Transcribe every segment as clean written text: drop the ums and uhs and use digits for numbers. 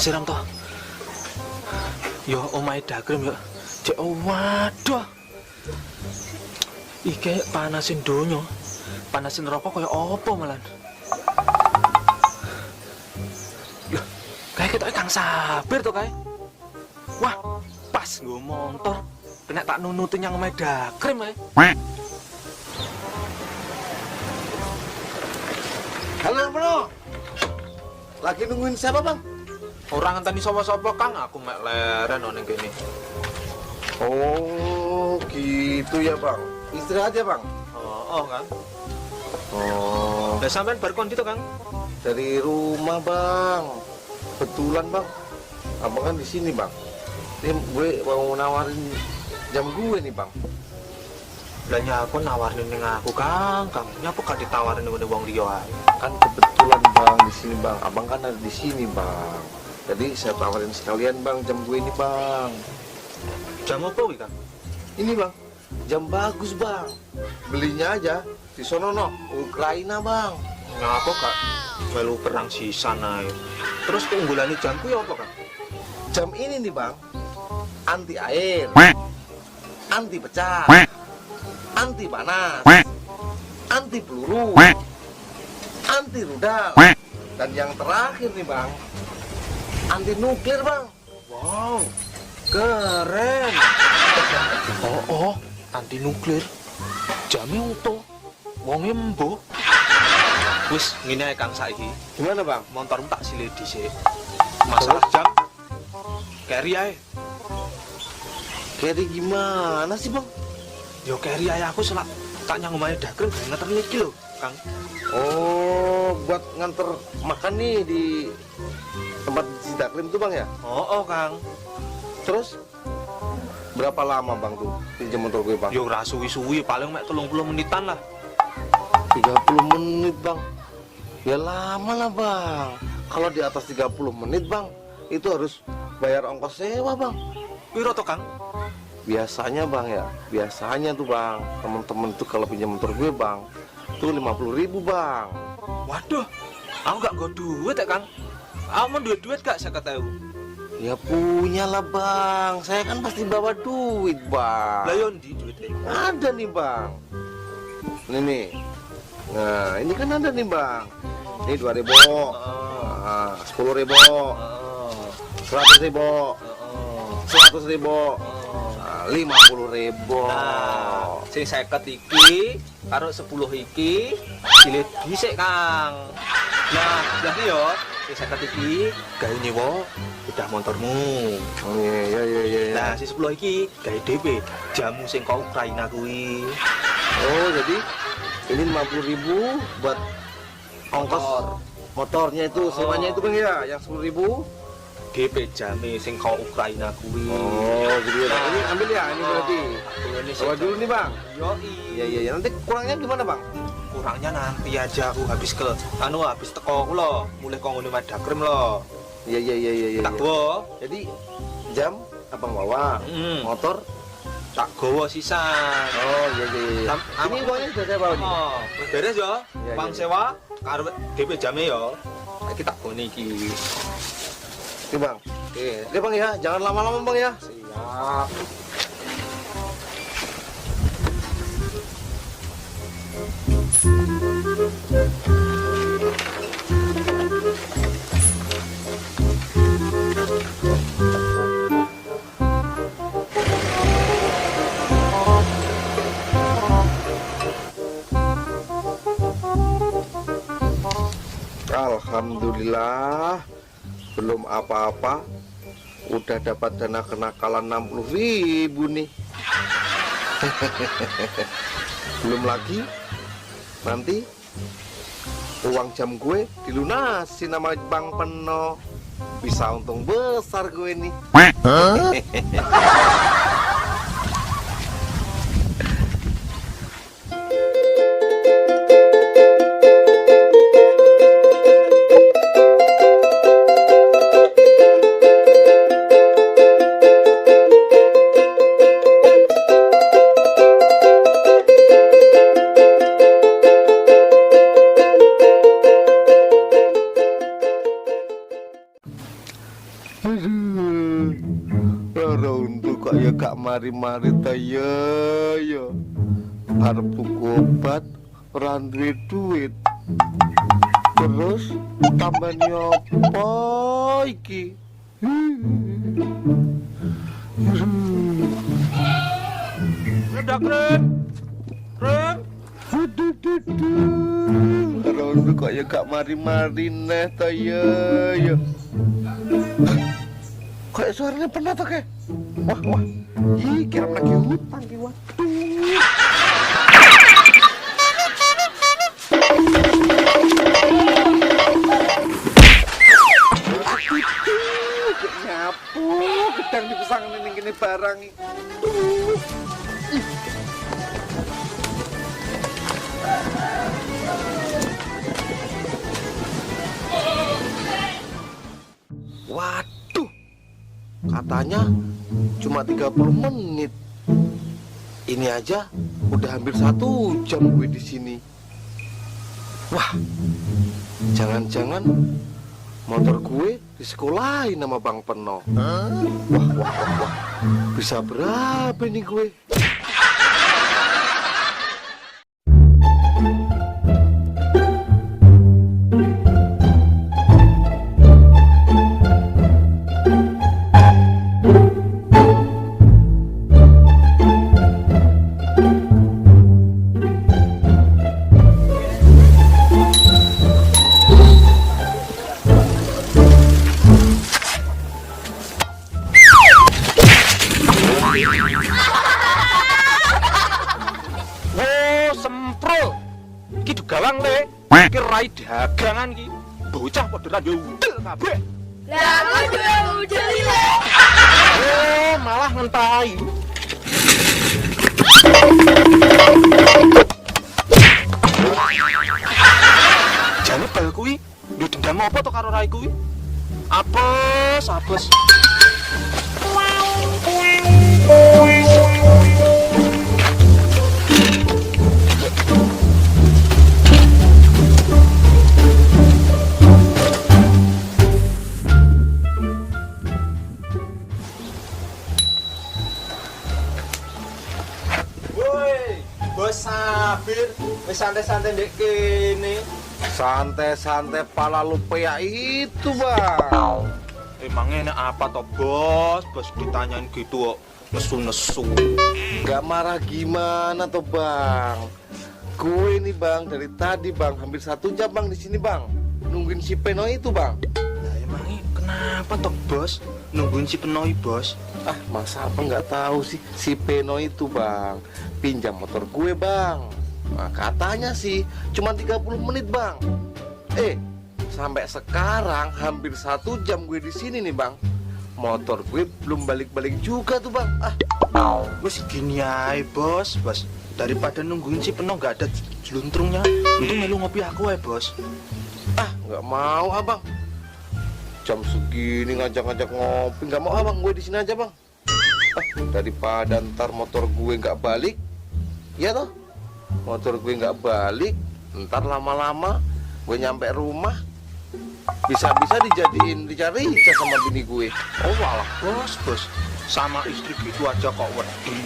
siram toh. Yo omahe Dakrem yo. Cek waduh. Iki panasin donya. Panasin rokok kaya apa malan. Loh, kayak ketok Kang Sabir to kae. Wah, pas nggo motor. Kena tak nunutin yang omahe Dakrem ae. Halo bro, lagi nungguin siapa bang? Orang ngenteni sapa-sapa Kang, aku mek leren ning kene. Oh gitu ya bang, istirahat ya bang? Oh, Kang. Oh, Lah sampean bar kondi to, Kang? dari rumah bang, kebetulan bang, abang kan di sini bang. Ini gue mau nawarin jam gue nih bang. Lah nyapa nawarin ning aku, Kang. Kang, nyapa gak ditawarin ning wong liya ae. Kan kebetulan bang di sini bang, abang kan ada di sini bang. Jadi saya tawarin sekalian bang jam gue ini bang. Jam apa kuwi, Kang? Ini bang, jam bagus bang. Belinya aja di sono no, Ukraina bang. Nyapa gak melu perang sisan ae. Terus keunggulane jamku ya apa, Kang? Jam ini nih bang, anti air, anti pecah, anti panas, anti peluru, anti rudal, dan yang terakhir nih bang, anti nuklir bang. Wow. Keren. Oh, anti nuklir. Jame utuh. Wonge embuh. Wis ngene ae Kang saiki. Gimana bang? Motormu tak silih dhisik. Masalah jam carry ae. Keri gimana sih bang? Yo carry ae aku selak tak nyang omahe Dakrem nganter iki lho, Kang. Oh, buat nganter makan nih di tempat si Daklim tuh bang ya? Oh, Kang. Terus berapa lama bang tuh pinjam motor gue bang? Yo ora suwi-suwi, paling mek 30 menitan lah. 30 menit bang. Ya lama lah bang. Kalau di atas 30 menit bang, itu harus bayar ongkos sewa bang. Piro to, Kang? Biasanya bang ya, biasanya tuh bang, temen-temen tuh kalau pinjam motor gue bang, tuh 50.000 bang. Waduh, aku gak nggo duit ya, Kang. Aku mau duit gak 50.000? Ya punya lah bang, saya kan pasti bawa duit bang. Lah yo ndi duite? Ada nih bang. Ini nih. Nah ini kan ada nih bang. Ini 2.000, nah, 10.000, 100.000, 100.000, nah, 50.000. Nah, sing 50 iki karo 10 iki cilik dhisik, Kang. Nah, jadi yo sing 50 iki gawe nyewa udah motormu. Oh iya. Nah, si 10 iki gawe DP jamu sing kau Ukraina kuwi. Oh jadi ini 50.000 buat ongkos motornya itu, sewanya itu bang ya, yang 10.000. DP jame sing kau Ukraina kuwi. Oh gitu ya. Ini ambil ya, ini berarti. Ini Bawa dulu nih bang. Yoi. Iya. Nanti kurangnya gimana bang? Kurangnya nanti aja aku habis habis teko aku lo, mulai kok ngene Dakrem lo. Iya. Tak bawa. Jadi jam abang bawa, motor. Tak gowo sisan. Oh iya. Ini uangnya sudah saya bawa nih. Oh, beres yo. Iya, Bang iya. sewa karo DP jame yo. Iki tak gone iki. Oke bang. Oke bang ya, jangan lama-lama bang ya. Siap. Alhamdulillah, belum apa-apa, udah dapat dana kenakalan 60.000 nih. Belum lagi, nanti uang jam gue dilunasi nama Bang Peno. Bisa untung besar gue nih. untuk kok ya gak mari-mari ta ya. Arep tuku obat ora duwe duit. Terus tambani apa iki? Udah keren. Keren. Rondo kok ya gak mari-mari neh ta ya. Kok suaranya pernah tuh kayak. Wah. Ih, kira lagi hutang ki waduh. Nyapu, gedang dipesang ini gini barang. Waduh, katanya cuma 30 menit. Ini aja udah hampir 1 jam gue di sini. Wah, jangan-jangan motor gue disekolahin sama Bang Peno. Wah. Bisa berapa nih gue? Sempro. Iki digawang le. Iki rai dagangan iki. Bocah padha ra ndel kabeh. Lah aku juga udah lile. Oh, malah ngentai. Jane bal kuwi ndek dendam apa to karo rai kuwi? Apes. Bos Sabir, wis santai-santai ndek kene. Santai-santai pala lu ya itu, Bang. Emangnya enak apa toh bos? Bos ditanyain gitu kok nesu-nesu. Gak marah gimana toh, Bang? Gue nih, Bang, dari tadi, Bang, hampir 1 jam, Bang, di sini, Bang. Nungguin si Peno itu, Bang. Nah, emangnya kenapa toh bos? Nungguin si Penoi bos? Ah, masa apa nggak tahu sih si Peno itu, Bang. Pinjam motor gue, Bang. Nah, katanya sih cuma 30 menit, Bang. Sampai sekarang hampir 1 jam gue di sini nih, Bang. Motor gue belum balik-balik juga tuh, Bang. Wes gini aja bos. Daripada nungguin si Peno nggak ada jeluntrungnya, untung melu ngopi aku ya bos. Nggak mau, Abang. Jam segini ngajak-ngajak ngopi, nggak mau, Abang. Gue di sini aja, Bang. Daripada ntar motor gue nggak balik, ya toh? Motor gue nggak balik, ntar lama-lama gue nyampe rumah bisa-bisa dicari Ica sama bini gue. Oh walah bos, sama istri gitu aja kok wedi.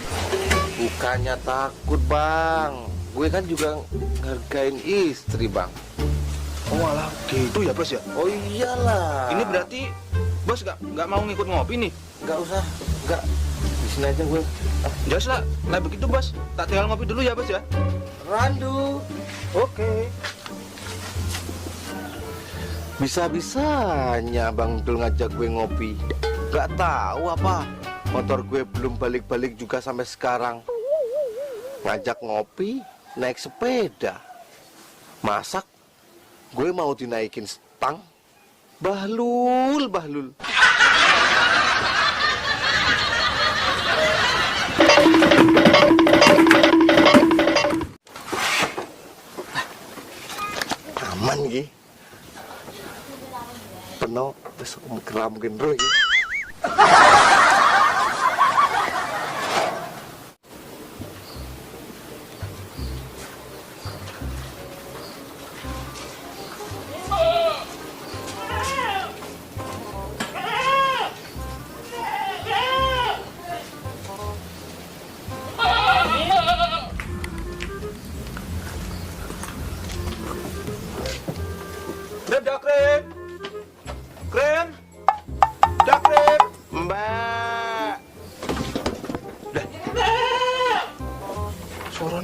Bukannya takut, Bang. Gue kan juga ngargain istri, Bang. Oh walah gitu ya bos ya. Oh iyalah. Ini berarti bos nggak mau ngikut ngopi nih? Nggak usah, nggak. Di sini aja gue. Jelas lah, nah begitu bos. Tak tinggal ngopi dulu ya bos ya. Randu. Oke. Bisa-bisanya Bang Dul ngajak gue ngopi. Gak tahu apa, motor gue belum balik-balik juga sampai sekarang. Ngajak ngopi, naik sepeda. Masak, gue mau dinaikin stang. Bahlul. Aman gitu. Peno wis mungkin roh iki.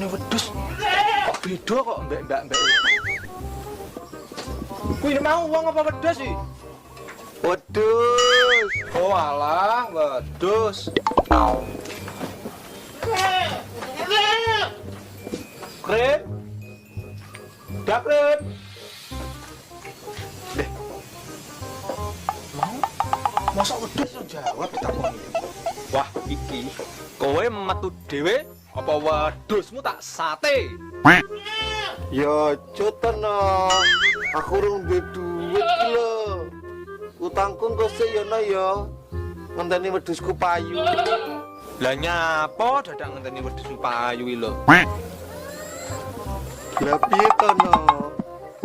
Utangnya wedhus. Kok beda kok mbak. Kuwi mau uang apa wedhus sih? Wedhus. Oh alah, wedhus. Kren. Dak kren. Deh. Masa wedhus yo jawab takon. Wah, iki kowe metu dhewe apa wedhusmu tak sate? Ya cotono. Aku urung duwe duit iki lho. Utangku engko sik ya no ya. Ngenteni wedhusku payu. Lah nyapa dadak ngenteni wedhusmu payu iki lho. Lah piye to no?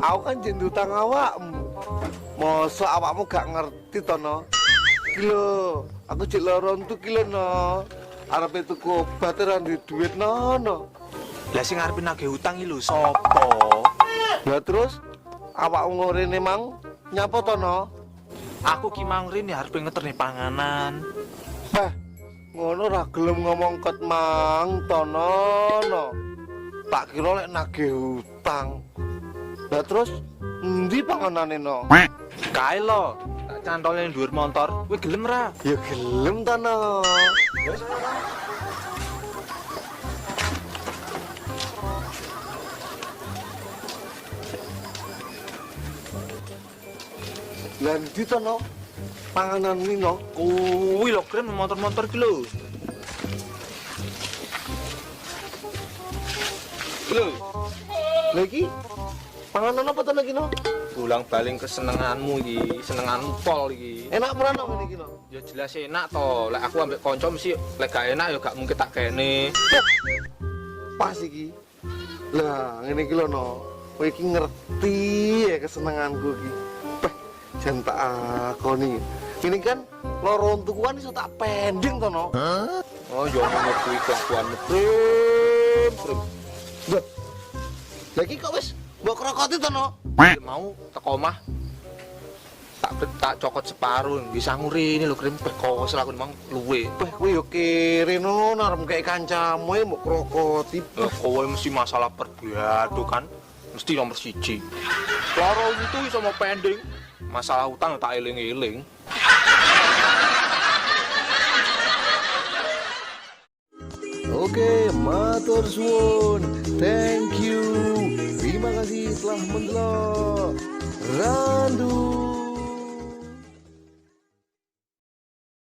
Aku kan jeneng utang awakmu. Mosok awakmu gak ngerti to no? Iki lho, aku jek lara entuk iki lho no. Arepe tuku obat ora duwe duit no. Lah sing arep nagih utang iki lho sapa? Lah terus awakmu ngorene mang nyapa to no? Aku ki mang rene arep ngeterne panganan. Heh, ngono ra gelem ngomong ket mang to no. Tak kira lek nagih utang. Lah terus endi panganane no? Kae lho, tak cantole ning dhuwur motor. Kowe gelem ra? Ya gelem to no. Lah ndi to no? Panganan ini no. Kuwi lho krem motor-motor ki lho. Lho, Lagi panganan apa to lagi no? ulang-baling kesenenganmu iki, senenganmu pol iki. Enak ora no ngene iki no? Ya jelas enak to. Lek aku ambek kanca mesti lek gak enak ya gak mungkin tak kene. Pas iki. Lah ngene iki lho no. Kowe iki ngerti ya kesenenganku iki. Peh, jan tak akoni. Ini kan loro untukuan iso tak pending to no. Oh, yo ngono kuwi kelakuan prem. Loh. Lagi kok wis mbok krokoti to no? Mau teko omah tak cokot separuh bisa nguri ini lho krem kos aku mang luwe. Peh kowe yo kere no arep kaya kancamu e mbok krokoti. Kowe mesti masalah perbiado kan mesti nomor siji. Loro itu iso mau pending masalah utang tak eling-eling. Oke, matur suwun. Thank you. Terima kasih telah mendelok. Randu.